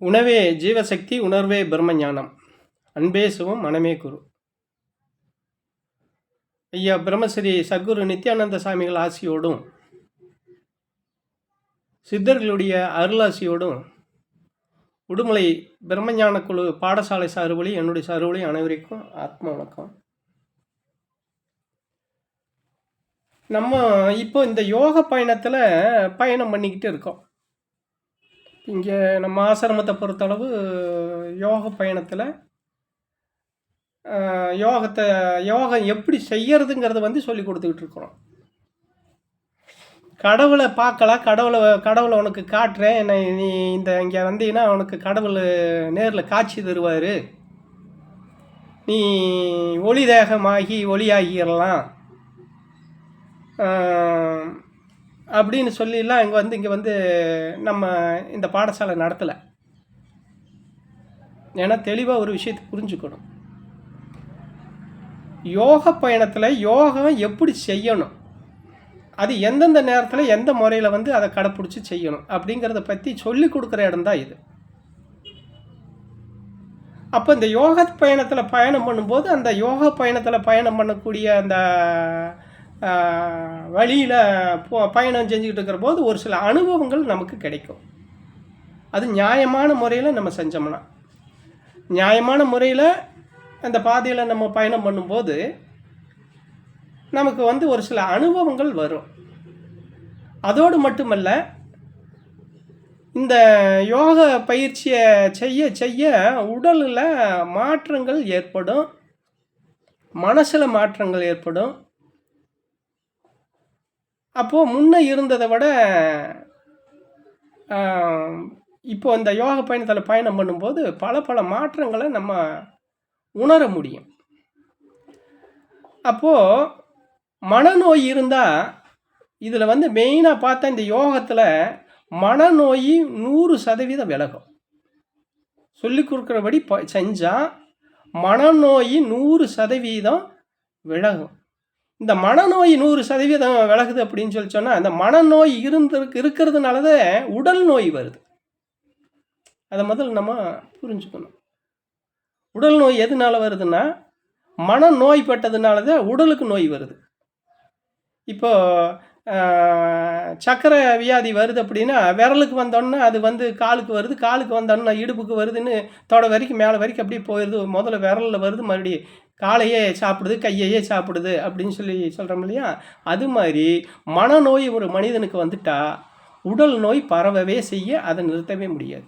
உணவே ஜீவசக்தி, உணர்வே பிரம்மஞானம். அன்பே சிவம், மனமே குரு. ஐயா பிரம்மஸ்ரீ சத்குரு நித்யானந்த சாமிகள் ஆசியோடும், சித்தர்களுடைய அருளாசியோடும், உடுமலை பிரம்மஞான குழு பாடசாலை சார்பொழி, என்னுடைய சார்பொழி அனைவருக்கும் ஆத்ம வணக்கம். நம்ம இப்போ இந்த யோக பயணத்தில் பயணம் பண்ணிக்கிட்டு இருக்கோம். இங்கே நம்ம ஆசிரமத்தை பொறுத்தளவு யோக பயணத்தில் யோகம் எப்படி செய்யறதுங்கிறத சொல்லி கொடுத்துக்கிட்டு இருக்கிறோம். கடவுளை பார்க்கலாம், கடவுளை உனக்கு காட்டுறேன், நீ இங்கே வந்தீங்கன்னா உனக்கு கடவுள் நேரில் காட்சி தருவார், நீ ஒளி தேகமாகி ஒளியாகிடலாம் அப்படின்னு சொல்லிலாம் இங்கே வந்து நம்ம இந்த பாடசாலை நடத்தலை. ஏன்னா தெளிவாக ஒரு விஷயத்தை புரிஞ்சுக்கணும். யோக பயணத்தில் யோகம் எப்படி செய்யணும், அது எந்தெந்த நேரத்தில் எந்த முறையில் அதை கடைப்பிடிச்சி செய்யணும் அப்படிங்கிறத பற்றி சொல்லி கொடுக்குற இடம்தான் இது. அப்போ இந்த யோக பயணத்தில் பயணம் பண்ணும்போது அந்த யோக பயணத்தில் பயணம் பண்ணக்கூடிய அந்த வழியில் பயணம் செஞ்சுக்கிட்டு இருக்கிற போது ஒரு சில அனுபவங்கள் நமக்கு கிடைக்கும். அது நியாயமான முறையில் நம்ம செஞ்சோம்னா, நியாயமான முறையில் அந்த பாதையில் நம்ம பயணம் பண்ணும்போது நமக்கு ஒரு சில அனுபவங்கள் வரும். அதோடு மட்டுமல்ல, இந்த யோக பயிற்சியை செய்ய செய்ய உடலில் மாற்றங்கள் ஏற்படும், மனசில் மாற்றங்கள் ஏற்படும். அப்போது முன்ன இருந்ததை விட இப்போ இந்த யோக பயணத்தில் பயணம் பண்ணும்போது பல மாற்றங்களை நம்ம உணர முடியும். அப்போது மனநோய் இருந்தால் இதில் மெயினாக பார்த்தா இந்த யோகத்தில் மனநோய் 100% விலகும். சொல்லி கொடுக்குறபடி செஞ்சால் மனநோய் 100% விலகும். இந்த மனநோய் 100% விலகுது அப்படின்னு சொன்னால், அந்த மனநோய் இருக்கிறதுனால தான் உடல் நோய் வருது. அதை முதல்ல நம்ம புரிஞ்சுக்கணும். உடல் நோய் எதனால வருதுன்னா, மனநோய்பட்டதுனால தான் உடலுக்கு நோய் வருது. இப்போ சக்கரை வியாதி வருது அப்படின்னா, விரலுக்கு வந்தோன்னா அது காலுக்கு வருது, காலுக்கு வந்தோன்னா இடுப்புக்கு வருதுன்னு தொட வரைக்கும் மேலே வரைக்கும் அப்படியே போயிடுது. முதல்ல விரலில் வருது, மறுபடியும் காலையே சாப்பிடுது, கையையே சாப்பிடுது அப்படின்னு சொல்கிறோம் இல்லையா? அது மாதிரி மனநோய் ஒரு மனிதனுக்கு வந்துட்டா உடல் நோய் பரவவே செய்ய அதை நிறுத்தவே முடியாது.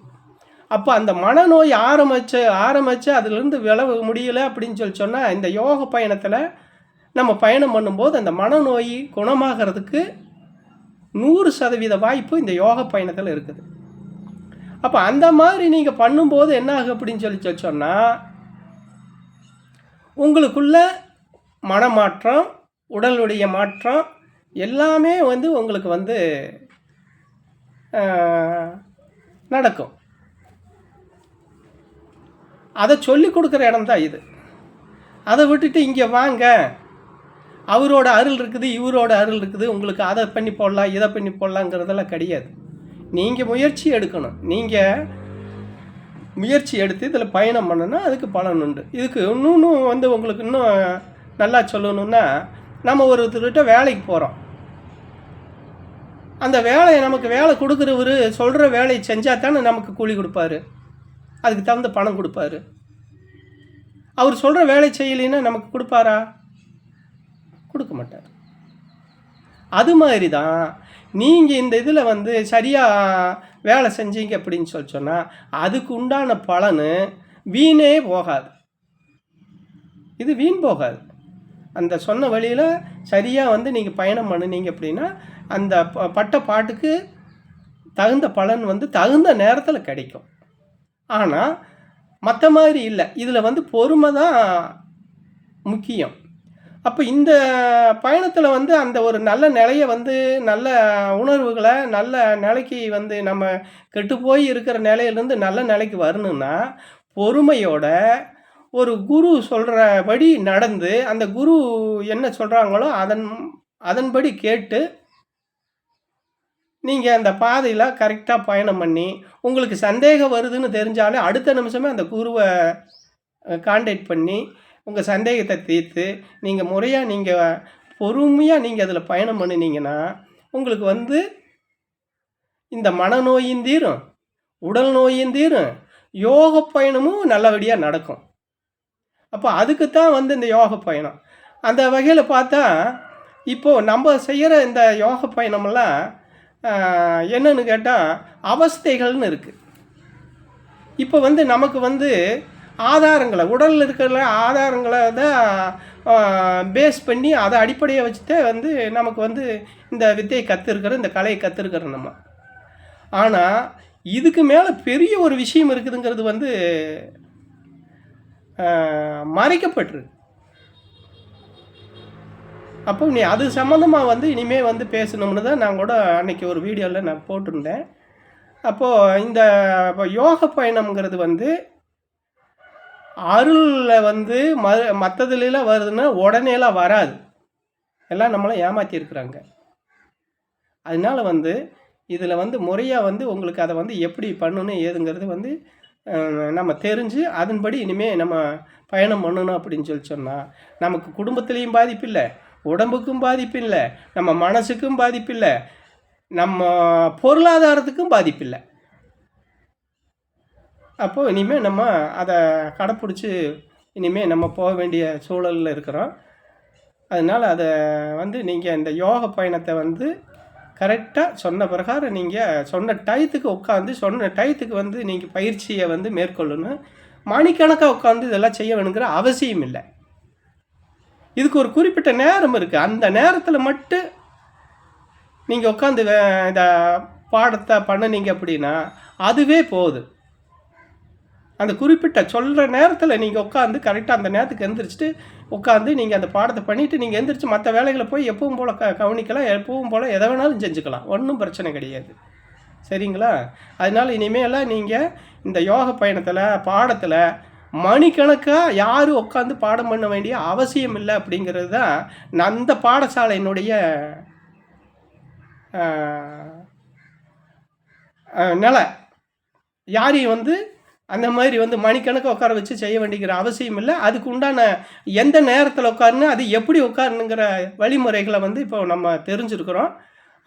அப்போ அந்த மனநோய் ஆரம்பித்து அதிலிருந்து விலக முடியலை அப்படின்னு சொன்னால், இந்த யோக பயணத்தில் நம்ம பயணம் பண்ணும்போது அந்த மனநோய் குணமாகிறதுக்கு 100% வாய்ப்பு இந்த யோக பயணத்தில் இருக்குது. அப்போ அந்த மாதிரி நீங்கள் பண்ணும்போது என்ன ஆகும் அப்படின்னு சொன்னால், உங்களுக்குள்ள மனமாற்றம், உடலுடைய மாற்றம் எல்லாமே உங்களுக்கு நடக்கும். அதை சொல்லி கொடுக்குற இடம் தான் இது. அதை விட்டுட்டு இங்கே வாங்க, அவரோட அருள் இருக்குது, இவரோட அருள் இருக்குது, உங்களுக்கு அதை பண்ணி போடலாம், இதை பண்ணி போடலாங்கிறதெல்லாம் கிடையாது. நீங்கள் முயற்சி எடுக்கணும். நீங்கள் முயற்சி எடுத்து இதில் பயணம் பண்ணணும்னா அதுக்கு பலன் உண்டு. இதுக்கு இன்னும் உங்களுக்கு இன்னும் நல்லா சொல்லணுன்னா, நம்ம ஒருத்தர்கிட்ட வேலைக்கு போகிறோம். அந்த வேலையை நமக்கு வேலை கொடுக்குறவர் சொல்கிற வேலையை செஞ்சால் தானே நமக்கு கூலி கொடுப்பாரு, அதுக்கு தகுந்த பணம் கொடுப்பாரு. அவர் சொல்கிற வேலை செய்யலைன்னா நமக்கு கொடுப்பாரா? கொடுக்க மாட்டார். அது மாதிரி தான் நீங்கள் இந்த இதில் சரியாக வேலை செஞ்சீங்க அப்படின்னு சொன்னால் அதுக்கு உண்டான பலன் வீணே போகாது. இது வீண் போகாது. அந்த சொன்ன வழியில் சரியாக நீங்கள் பயணம் பண்ணினீங்க அப்படின்னா அந்த பட்ட பாட்டுக்கு தகுந்த பலன் தகுந்த நேரத்தில் கிடைக்கும். ஆனால் மற்ற மாதிரி இல்லை. இதில் பொறுமை தான் முக்கியம். அப்போ இந்த பயணத்தில் அந்த ஒரு நல்ல நிலையை நல்ல உணர்வுகளை நல்ல நிலைக்கு நம்ம கெட்டுப்போய் இருக்கிற நிலையிலேருந்து நல்ல நிலைக்கு வரணுன்னா பொறுமையோட ஒரு குரு சொல்கிறபடி நடந்து அந்த குரு என்ன சொல்கிறாங்களோ அதன்படி கேட்டு நீங்கள் அந்த பாதையில் கரெக்டாக பயணம் பண்ணி உங்களுக்கு சந்தேகம் வருதுன்னு தெரிஞ்சாலே அடுத்த நிமிஷமே அந்த குருவை கான்டாக்ட் பண்ணி உங்கள் சந்தேகத்தை தீர்த்து நீங்கள் முறையாக நீங்கள் பொறுமையாக நீங்கள் அதில் பயணம் பண்ணினீங்கன்னா உங்களுக்கு வந்து இந்த மனநோயும் தீரும், உடல் நோயும் தீரும், யோக பயணமும் நல்லபடியாக நடக்கும். அப்போ அதுக்கு தான் வந்து இந்த யோக பயணம். அந்த வகையில் பார்த்தா இப்போது நம்ம செய்கிற இந்த யோக பயணமெல்லாம் என்னன்னு கேட்டால் அவஸ்தைகள்னு இருக்குது. இப்போ வந்து நமக்கு வந்து ஆதாரங்களை உடலில் இருக்கிற ஆதாரங்களை தான் பேஸ் பண்ணி அதை அடிப்படையை வச்சுட்டே வந்து நமக்கு வந்து இந்த வித்தையை கற்றுருக்கிறோம், இந்த கலையை கற்றுருக்கிறோம் நம்ம. ஆனால் இதுக்கு மேலே பெரிய ஒரு விஷயம் இருக்குதுங்கிறது வந்து மறைக்கப்பட்டிருக்கு. அப்போ நீ அது சம்மந்தமாக வந்து இனிமேல் வந்து பேசணும்னு தான் நான் கூட அன்றைக்கி ஒரு வீடியோவில் நான் போட்டிருந்தேன். அப்போது இந்த யோக பயணம்ங்கிறது வந்து அருளில் வந்து மற்றதுலாம் வருதுன்னா உடனேலாம் வராது, எல்லாம் நம்மளை ஏமாற்றிருக்கிறாங்க. அதனால் வந்து இதில் வந்து முறையாக வந்து உங்களுக்கு அதை வந்து எப்படி பண்ணணும் ஏதுங்கிறது வந்து நம்ம தெரிஞ்சு அதன்படி இனிமேல் நம்ம பயணம் பண்ணணும் அப்படின்னு சொன்னால் நமக்கு குடும்பத்துலேயும் பாதிப்பு இல்லை, உடம்புக்கும் பாதிப்பு இல்லை, நம்ம மனசுக்கும் பாதிப்பு இல்லை, நம்ம பொருளாதாரத்துக்கும் பாதிப்பு இல்லை. அப்போது இனிமேல் நம்ம அதை கடைப்பிடிச்சி இனிமேல் நம்ம போக வேண்டிய சூழலில் இருக்கிறோம். அதனால் அதை வந்து நீங்கள் இந்த யோக பயணத்தை வந்து கரெக்டாக சொன்ன பிரகாரம் நீங்கள் சொன்ன டயத்துக்கு உட்காந்து சொன்ன டயத்துக்கு வந்து நீங்கள் பயிற்சியை வந்து மேற்கொள்ளணும். மணிக்கணக்காக உட்காந்து இதெல்லாம் செய்ய வேணுங்கிற அவசியம் இல்லை. இதுக்கு ஒரு குறிப்பிட்ட நேரம் இருக்குது. அந்த நேரத்தில் மட்டும் நீங்கள் உட்காந்து இந்த பாடத்தை பண்ணினீங்க அப்படின்னா அதுவே போதும். அந்த குறிப்பிட்ட சொல்கிற நேரத்தில் நீங்கள் உட்காந்து கரெக்டாக அந்த நேரத்துக்கு எந்திரிச்சிட்டு உட்காந்து நீங்கள் அந்த பாடத்தை பண்ணிவிட்டு நீங்கள் எந்திரிச்சு மற்ற வேலைகளை போய் எப்பவும் போல் கவனிக்கலாம், எப்பவும் போல் எதை வேணாலும் செஞ்சுக்கலாம், ஒன்றும் பிரச்சனை கிடையாது. சரிங்களா? அதனால் இனிமேலாம் நீங்கள் இந்த யோக பயணத்தில் பாடத்தில் மணிக்கணக்காக யாரும் உட்காந்து பாடம் பண்ண வேண்டிய அவசியம் இல்லை அப்படிங்கிறது தான் அந்த பாடசாலையினுடைய நிலை. யாரையும் வந்து அந்த மாதிரி வந்து மணிக்கணக்கு உட்கார வச்சு செய்ய வேண்டிங்கிற அவசியம் இல்லை. அதுக்கு உண்டான எந்த நேரத்தில் உட்காரணும், அது எப்படி உட்காரணுங்கிற வழிமுறைகளை வந்து இப்போ நம்ம தெரிஞ்சுருக்கிறோம்.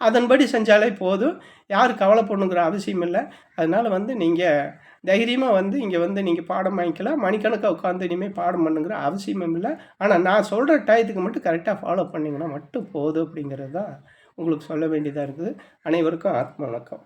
அதன்படி செஞ்சாலே போதும், யாரும் கவலைப்படணுங்கிற அவசியம் இல்லை. அதனால் வந்து நீங்கள் தைரியமாக வந்து இங்கே வந்து நீங்கள் பாடம் வாங்கிக்கலாம், மணிக்கணக்காக உட்காந்து இனிமேல் பாடம் பண்ணுங்கிற அவசியமும் இல்லை. ஆனால் நான் சொல்கிற டயத்துக்கு மட்டும் கரெக்டாக ஃபாலோ பண்ணிங்கன்னா மட்டும் போதும் அப்படிங்கிறது தான் உங்களுக்கு சொல்ல வேண்டியதாக இருக்குது. அனைவருக்கும் ஆத்ம வணக்கம்.